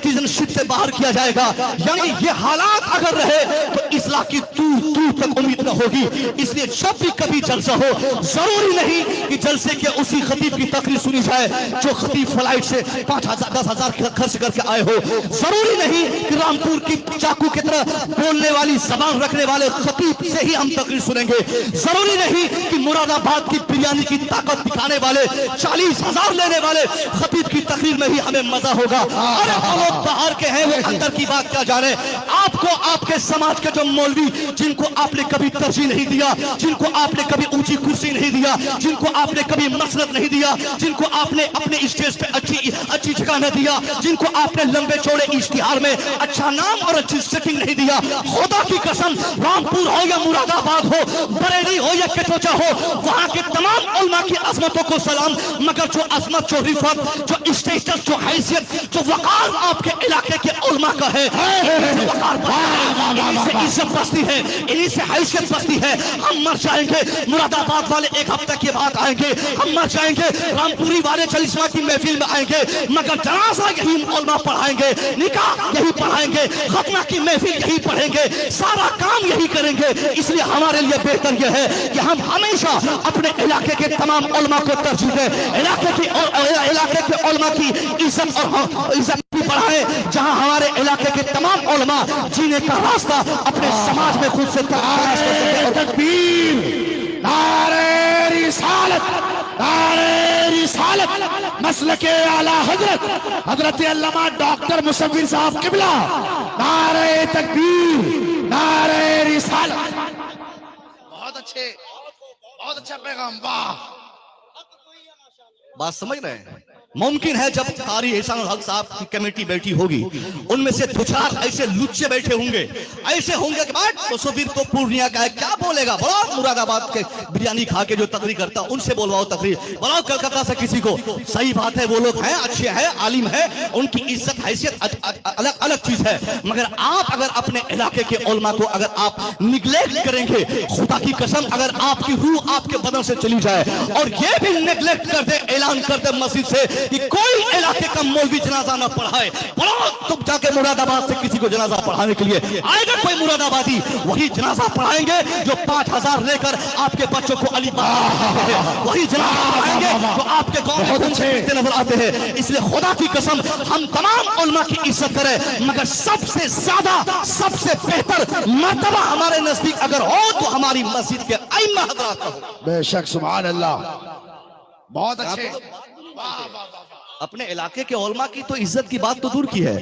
Citizenship से बाहर किया जाएगा। यानी ये हालात अगर रहे तो इस्लाह की दूर दूर तक उम्मीद न होगी। इसलिए जब भी कभी जलसा हो, जरूरी नहीं कि जलसे के उसी खतीब की तकरीर सुनी जाए जो खतीब फ्लाइट से 5,000 10,000 खर्च करके आए हो। जरूरी नहीं कि रामपुर की चाकू की तरह बोलने वाली जबान रखने वाले खतीब से ही हम तकरीर सुनेंगे। जरूरी नहीं कि मुरादाबाद की बिरयानी की ताकत दिखाने वाले 40,000 लेने वाले खतीब की तकरीर में ही हमें मजा होगा। अरे लोग बाहर के हैं, वो अंदर की बात क्या जाने। आपको आपके समाज के जो मौलवी जिनको आपने कभी तरजीह नहीं दिया, जिनको आपने कभी ऊंची कुर्सी नहीं दिया, जिनको आपने कभी मसरत नहीं दिया, जिनको आपने अपने स्टेज पे अच्छी जगह न दिया, जिनको आपने लंबे चौड़े इश्तिहार में अच्छा नाम और अच्छी सेटिंग नहीं दिया, खुदा की कसम रामपुर हो या मुरादाबाद हो, बरेली हो या कटोचा हो, वहां के तमाम उलमा की अजमतों को सलाम। मगर जो अजमत, जो रिफत, जो स्टेटस, जो हैसियत, जो वकार आपके इलाके के उलमा का है, इन्हीं से इज्जत बसती है, इन्हीं से हैसियत बसती है। हम मर जाएंगे, मुरादाबाद वाले एक हफ्ते के बाद आएंगे, हम मर जाएंगे, रामपुरी वाले चालीसवा की महफिल में आएंगे, मगर जनाजा यही उलमा पढ़ाएंगे, निकाह यही पढ़ाएंगे, खतना की महफिल यही पढ़ेंगे, सारा काम यही करेंगे। इसलिए हमारे लिए बेहतर यह है कि हम हमेशा अपने इलाके के तमाम उलमा को तरजीह दें, इलाके के उलमा की इज्जत भी बढ़ाएं। जहां हमारे इलाके के तमाम उलमा जीने का रास्ता अपने समाज में खुद से तलाश कर सकें। तकबीर, नारे रिसालत, नारे रिसालत, मसलके आला हजरत हजरत अल्लामा डॉक्टर मुसव्विर साहब किबला, नारे तकबीर, नारे रिसालत। बहुत अच्छे, बहुत अच्छा पैगाम। वाह, बात समझ रहे हैं। मुमकिन है जब कारी एहसान हक साहब की कमेटी बैठी होगी, उनमें से दो चार ऐसे लुच्चे बैठे होंगे, ऐसे होंगे कि बात मुसव्विर तो पूर्णिया का है, क्या बोलेगा, बोलो मुरादाबाद के बिरयानी खा के जो तकरीर करता उनसे बोलवाओ तकरीर, बोलो कलकत्ता से किसी को। सही बात है, वो लोग हैं, अच्छे हैं, आलिम है, उनकी इज्जत हैसियत अलग अलग चीज है। मगर आप अगर अपने इलाके के उलमा को अगर आप निगलेक्ट करेंगे, खुदा की कसम अगर आपकी रूह आपके बदन से चली जाए और ये भी निगलेक्ट कर दे, ऐलान कर दे मस्जिद से कि कोई इलाके का मौलवी जनाजा ना पढ़ाए, बोलो तुम जाके मुरादाबाद से किसी को जनाजा पढ़ाने के लिए आएगा कोई मुरादाबादी, वही जनाजा पढ़ाएंगे जो 5,000 लेकर आपके बच्चों को अली वही जनाजा पढ़ाएंगे जो आपके गांव में नजर आते हैं। इसलिए खुदा की कसम हम तमाम उलमा की इज्जत करें, मगर सबसे ज्यादा सबसे बेहतर मर्तबा हमारे नजदीक अगर हो तो हमारी मस्जिद के अइम्मा हज़रात का हो। बेशक, सुभान अल्लाह, बहुत अच्छे। अपने इलाके के उलमा की तो इज्जत की बात तो दूर की है,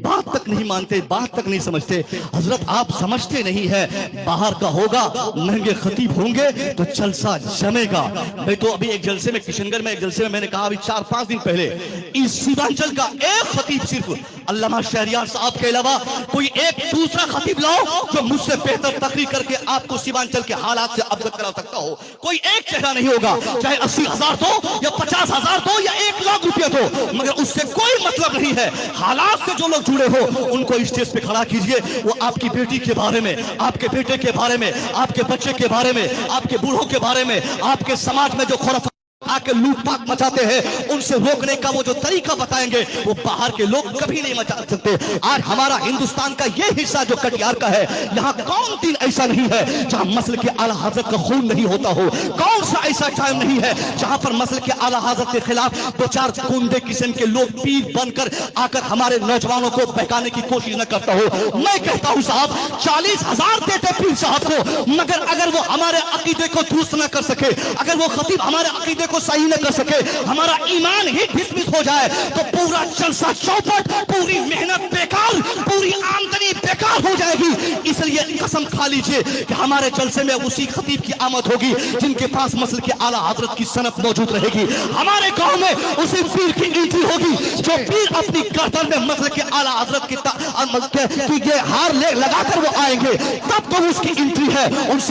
बात तक नहीं मानते, बात तक नहीं समझते। हजरत आप समझते नहीं है, बाहर का होगा, महंगे खतीब होंगे तो जलसा जमेगा। मैं तो अभी एक जलसे में, किशनगढ़ में एक जलसे में मैंने कहा अभी 4-5 दिन पहले, इस सीमांचल का एक खतीब सिर्फ अल्लामा शहरियार साहब के अलावा कोई एक दूसरा खतीब लाओ जो मुझसे बेहतर तकरीर करके आपको सीमांचल के हालात से अवगत करा सकता हो। कोई एक चेहरा नहीं होगा, चाहे 80,000 दो या 50,000 दो या 1 लाख रुपया दो, मगर उससे कोई मतलब नहीं है। हालात से जो लोग जुड़े हो उनको स्टेज पे खड़ा कीजिए, वो आपकी बेटी के बारे में, आपके बेटे के बारे में, आपके बच्चे के बारे में, आपके बूढ़ों के बारे में, आपके समाज में जो खुराफात आके लूटपाट मचाते हैं उनसे रोकने का वो जो तरीका बताएंगे वो बाहर के लोग कभी नहीं मचा सकते। आज हमारा हिंदुस्तान का ये हिस्सा जो कटिहार का है, यहाँ कौन दिन ऐसा नहीं है जहाँ मसल के आला हजरत का खून नहीं होता हो, कौन सा ऐसा टाइम नहीं है जहाँ पर मसल के आला हजरत के खिलाफ 2-4 गुंडे किस्म के लोग पीर बनकर आकर हमारे नौजवानों को बहकाने की कोशिश न करता हो। मैं कहता हूँ साहब 40,000 देते पीर साहब को, मगर अगर वो हमारे अकीदे को दुरुस्त न कर सके, अगर वो खतीब हमारे अकीदे को सही न कर सके, हमारा ईमान ही डिसमिस हो जाए तो पूरा जलसा चौपट, पूरी मेहनत बेकार, पूरी आमदनी बेकार हो जाएगी। इसलिए कसम खा लीजिए कि हमारे जलसे में उसी खतीब की आमद होगी जिनके पास मसल के आला हजरत की सनत मौजूद रहेगी। हमारे गांव में उसी पीर की एंट्री होगी जो पीर अपनी गर्दन में मसल के आला हजरत की ये हार ले लगाकर वो आएंगे, तब तो उसकी एंट्री है। उनसे